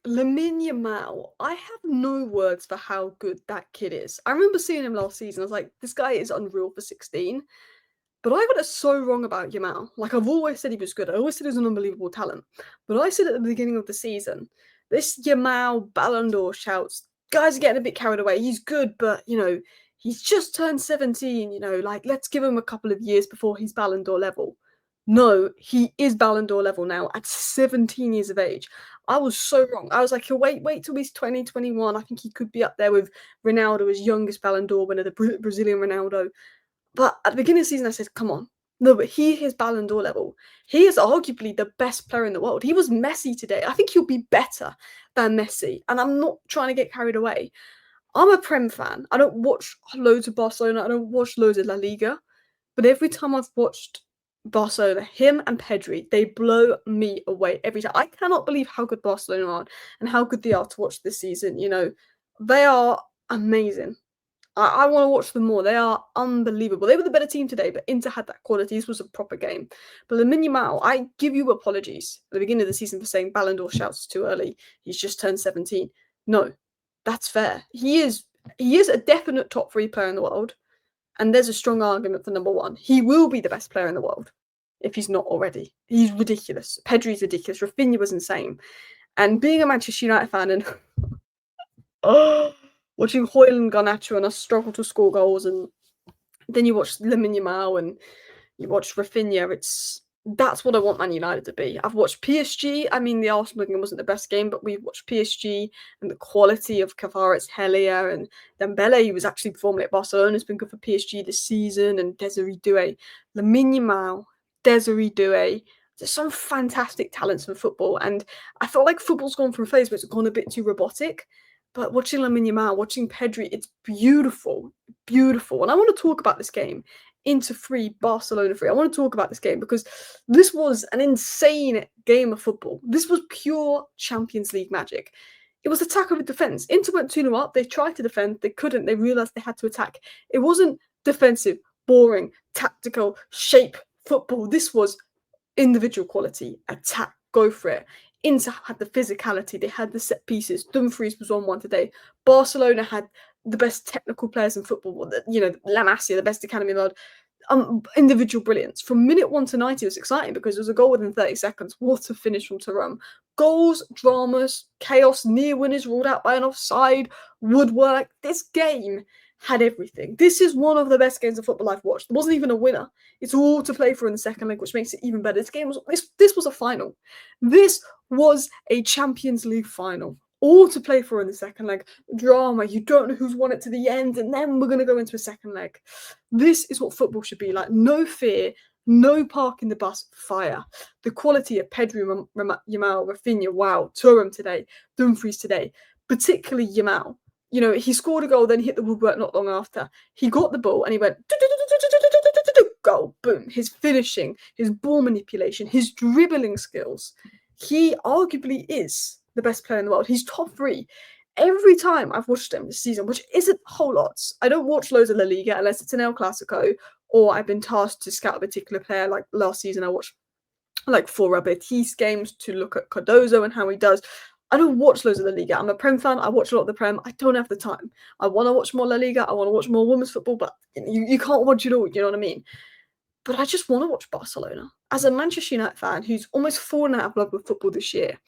Lamine Yamal, I have no words for how good that kid is. I remember seeing him last season. I was like, this guy is unreal for 16. But I got it so wrong about Yamal. Like, I've always said he was good. I always said he was an unbelievable talent. But I said at the beginning of the season, this Yamal Ballon d'Or shouts, guys are getting a bit carried away. He's good, but, he's just turned 17. Like, let's give him a couple of years before he's Ballon d'Or level. No, he is Ballon d'Or level now at 17 years of age. I was so wrong. I was like, he'll wait till he's 20, 21. I think he could be up there with Ronaldo as youngest Ballon d'Or winner, the Brazilian Ronaldo. But at the beginning of the season, I said, come on. No, but he is Ballon d'Or level. He is arguably the best player in the world. He was Messi today. I think he'll be better than Messi. And I'm not trying to get carried away. I'm a Prem fan. I don't watch loads of Barcelona. I don't watch loads of La Liga. But every time I've watched Barcelona, him and Pedri, they blow me away every time. I cannot believe how good Barcelona are and how good they are to watch this season. They are amazing. I want to watch them more. They are unbelievable. They were the better team today, but Inter had that quality. This was a proper game. But Lamine Yamal, I give you apologies at the beginning of the season for saying Ballon d'Or shouts too early. He's just turned 17. No, that's fair. He is a definite top three player in the world, and there's a strong argument for number one. He will be the best player in the world if he's not already. He's ridiculous. Pedri's ridiculous. Raphina was insane. And being a Manchester United fan and watching Hoyland Garnacho and us struggle to score goals, and then you watch Lamine Yamal and you watch Raphina. That's what I want Man United to be. I've watched PSG. I mean, the Arsenal game wasn't the best game, but we've watched PSG and the quality of Kvaratskhelia and Dembele, who was actually performing at Barcelona, has been good for PSG this season, and Desiree Doué, Lamine Yamal, Desiree Doué. There's some fantastic talents in football, and I feel like football's gone through a phase where it's gone a bit too robotic. But watching Lamine Yamal, watching Pedri, it's beautiful, beautiful. And I want to talk about this game, Inter 3, Barcelona 3. I want to talk about this game because this was an insane game of football. This was pure Champions League magic. It was attack over defense. Inter went 2-0 up. They tried to defend. They couldn't. They realized they had to attack. It wasn't defensive, boring, tactical, shape football. This was individual quality, attack, go for it. Inter had the physicality, they had the set pieces. Dumfries was on one today. Barcelona had the best technical players in football. La Masia, the best academy in the world. Individual brilliance. From minute 1 to 90, it was exciting because there was a goal within 30 seconds. What a finish from Thuram. Goals, dramas, chaos, near winners ruled out by an offside, woodwork. This game had everything. This is one of the best games of football I've watched. There wasn't even a winner. It's all to play for in the second leg, which makes it even better. This was a final. This was a Champions League final. All to play for in the second leg. Drama. You don't know who's won it to the end, and then we're going to go into a second leg. This is what football should be like. No fear, no parking the bus, fire. The quality of Pedri, Yamal, Raphina, wow, Thuram today, Dumfries today, particularly Yamal. He scored a goal, then he hit the woodwork not long after. He got the ball and he went goal, boom. His finishing, his ball manipulation, his dribbling skills. He arguably is the best player in the world. He's top three. Every time I've watched him this season, which isn't whole lots, I don't watch loads of La Liga unless it's an El Clasico or I've been tasked to scout a particular player. Like last season, I watched like 4 Betis games to look at Cardozo and how he does. I don't watch loads of La Liga. I'm a Prem fan. I watch a lot of the Prem. I don't have the time. I want to watch more La Liga. I want to watch more women's football, but you can't watch it all. You know what I mean? But I just want to watch Barcelona. As a Manchester United fan who's almost fallen out of love with football this year,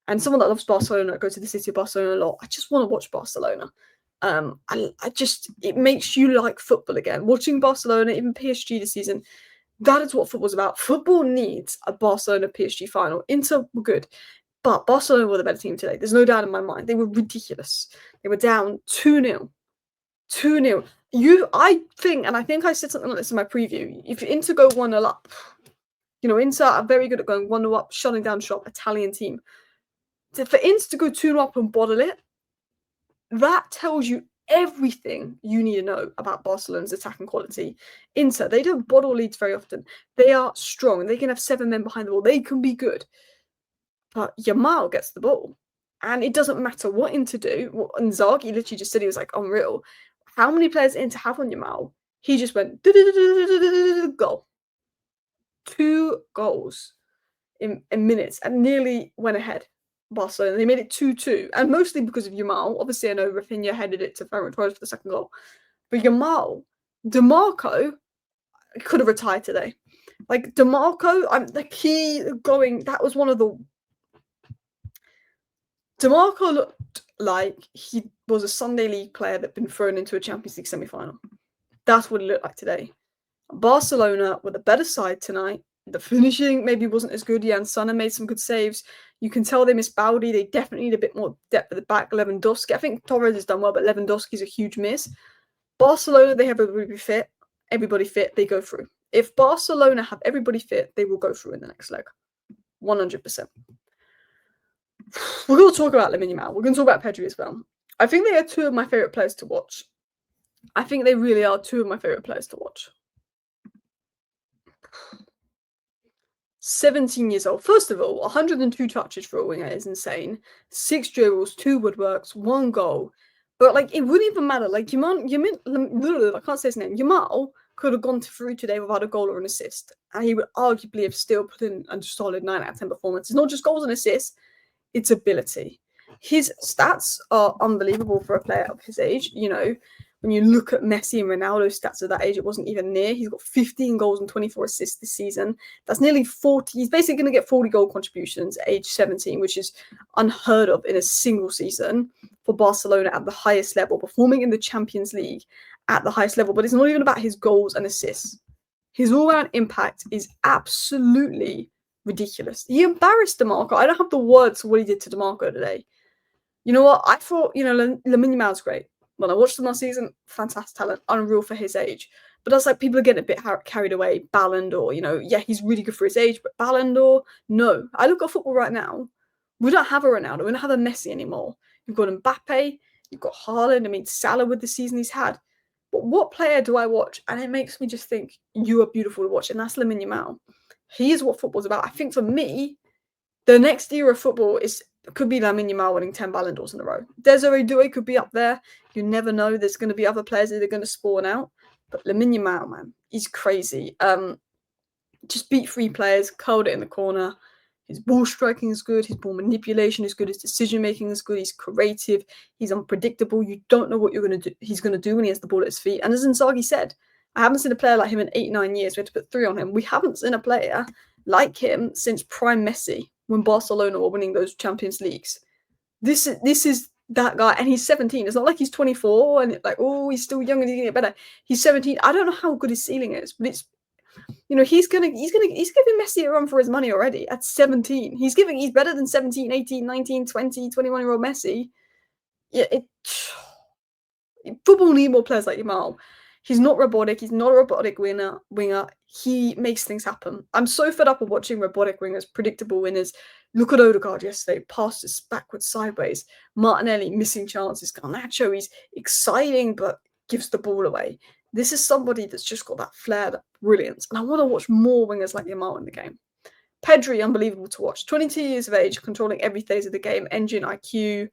and someone that loves Barcelona, goes to the city of Barcelona a lot, I just want to watch Barcelona. It makes you like football again. Watching Barcelona, even PSG this season, that is what football's about. Football needs a Barcelona PSG final. Inter were good, but Barcelona were the better team today. There's no doubt in my mind. They were ridiculous. They were down 2-0. 2-0. I think I said something like this in my preview. If Inter go 1-0 up, Inter are very good at going 1-0 up, shutting down shop, Italian team. For Inter to go 2-0 up and bottle it, that tells you everything you need to know about Barcelona's attacking quality. Inter, they don't bottle leads very often. They are strong. They can have 7 men behind the ball. They can be good. But Yamal gets the ball. And it doesn't matter what Inter do. And Zaghi literally just said he was like, unreal. How many players Inter have on Yamal? He just went, goal. 2 goals in minutes and nearly went ahead. Barcelona. They made it 2-2, and mostly because of Yamal. Obviously, I know Raphina headed it to Ferran Torres for the second goal, but Yamal, DeMarco could have retired today. Like DeMarco, that was one of the. DeMarco looked like he was a Sunday League player that'd been thrown into a Champions League semi-final. That's what it looked like today. Barcelona were the better side tonight. The finishing maybe wasn't as good. Jan Sonner made some good saves. You can tell they missed Baldi. They definitely need a bit more depth at the back. Lewandowski, I think Torres has done well, but Lewandowski's a huge miss. Barcelona, they have everybody fit. Everybody fit, they go through. If Barcelona have everybody fit, they will go through in the next leg. 100%. We're going to talk about Lamine Yamal. We're going to talk about Pedri as well. I think they are two of my favourite players to watch. I think they really are two of my favourite players to watch. 17 years old. First of all, 102 touches for a winger is insane. 6 dribbles, 2 woodworks, 1 goal. But like, it wouldn't even matter. Like Yamal, I can't say his name. Yamal could have gone through today without a goal or an assist, and he would arguably have still put in a solid 9 out of 10 performance. It's not just goals and assists; it's ability. His stats are unbelievable for a player of his age. You know, when you look at Messi and Ronaldo's stats at that age, it wasn't even near. He's got 15 goals and 24 assists this season. That's nearly 40. He's basically going to get 40 goal contributions at age 17, which is unheard of in a single season for Barcelona at the highest level, performing in the Champions League at the highest level. But it's not even about his goals and assists. His all-round impact is absolutely ridiculous. He embarrassed DeMarco. I don't have the words for what he did to DeMarco today. You know what? I thought, Lamine Yamal's great. When I watched him last season, fantastic talent, unreal for his age. But that's like people are getting a bit carried away. Ballon d'Or, he's really good for his age, but Ballon d'Or, no. I look at football right now. We don't have a Ronaldo. We don't have a Messi anymore. You've got Mbappe. You've got Haaland. I mean, Salah with the season he's had. But what player do I watch? And it makes me just think, you are beautiful to watch. And that's Lamine Yamal. He is what football's about. I think for me, the next era of football could be Lamine Yamal winning 10 Ballon d'Ors in a row. Desiree Doué could be up there. You never know. There's going to be other players that are going to spawn out. But Lamine Yamal, man, he's crazy. Just beat 3 players, curled it in the corner. His ball striking is good. His ball manipulation is good. His decision making is good. He's creative. He's unpredictable. You don't know what he's going to do when he has the ball at his feet. And as Inzaghi said, I haven't seen a player like him in 8-9 years. We had to put 3 on him. We haven't seen a player like him since prime Messi, when Barcelona were winning those Champions Leagues. This is that guy, and he's 17. It's not like he's 24 and like, he's still young and he's gonna get better. He's 17. I don't know how good his ceiling is, but it's, he's giving Messi a run for his money already at 17. He's better than 17, 18, 19, 20, 21-year-old Messi. Yeah, football need more players like Yamal. He's not robotic. He's not a robotic winger. He makes things happen. I'm so fed up of watching robotic wingers, predictable winners. Look at Odegaard yesterday. Passes backwards, sideways. Martinelli missing chances. Garnacho, he's exciting, but gives the ball away. This is somebody that's just got that flair, that brilliance. And I want to watch more wingers like Yamal in the game. Pedri, unbelievable to watch. 22 years of age, controlling every phase of the game. Engine, IQ.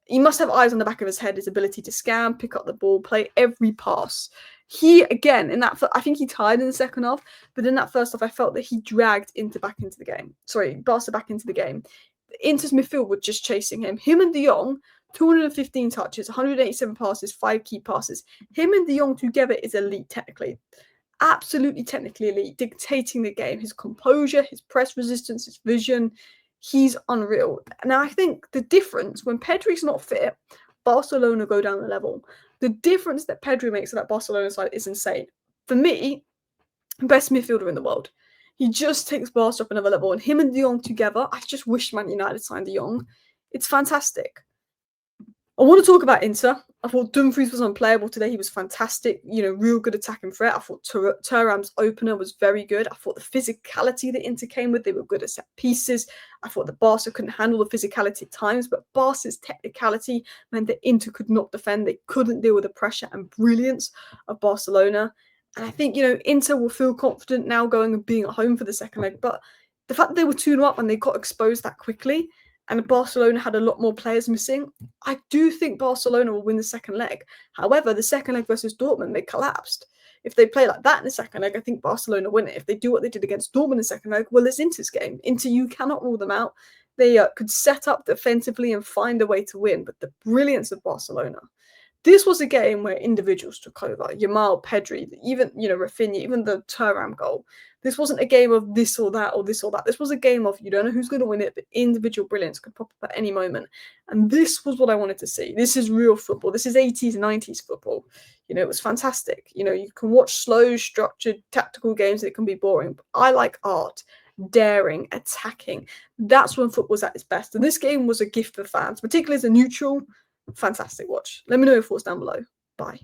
He must have eyes on the back of his head, his ability to scan, pick up the ball, play every pass. He, again, I think he tied in the second half, but in that first half, I felt that he dragged Barca back into the game. Inter's midfield were just chasing him. Him and De Jong, 215 touches, 187 passes, 5 key passes. Him and De Jong together is elite technically. Absolutely technically elite, dictating the game. His composure, his press resistance, his vision, he's unreal. Now, I think the difference, when Pedri's not fit, Barcelona go down the level. The difference that Pedri makes to that Barcelona side is insane. For me, best midfielder in the world. He just takes Barca up another level. And him and De Jong together, I just wish Man United signed De Jong. It's fantastic. I want to talk about Inter. I thought Dumfries was unplayable today. He was fantastic. Real good attacking threat. I thought Thuram's opener was very good. I thought the physicality that Inter came with, they were good at set pieces. I thought that Barca couldn't handle the physicality at times, but Barca's technicality meant that Inter could not defend. They couldn't deal with the pressure and brilliance of Barcelona. And I think, Inter will feel confident now going and being at home for the second leg. But the fact that they were 2-0 up and they got exposed that quickly, and Barcelona had a lot more players missing, I do think Barcelona will win the second leg. However, the second leg versus Dortmund, they collapsed. If they play like that in the second leg, I think Barcelona win it. If they do what they did against Dortmund in the second leg, well, it's Inter's game. Inter, you cannot rule them out. They could set up defensively and find a way to win. But the brilliance of Barcelona, this was a game where individuals took over. Yamal, Pedri, even Raphina, even the Thuram goal. This wasn't a game of this or that or this or that. This was a game of you don't know who's going to win it, but individual brilliance could pop up at any moment. And this was what I wanted to see. This is real football. This is 80s, 90s football. It was fantastic. You can watch slow, structured, tactical games that can be boring. But I like art, daring, attacking. That's when football's at its best. And this game was a gift for fans, particularly as a neutral. Fantastic watch. Let me know your thoughts down below. Bye.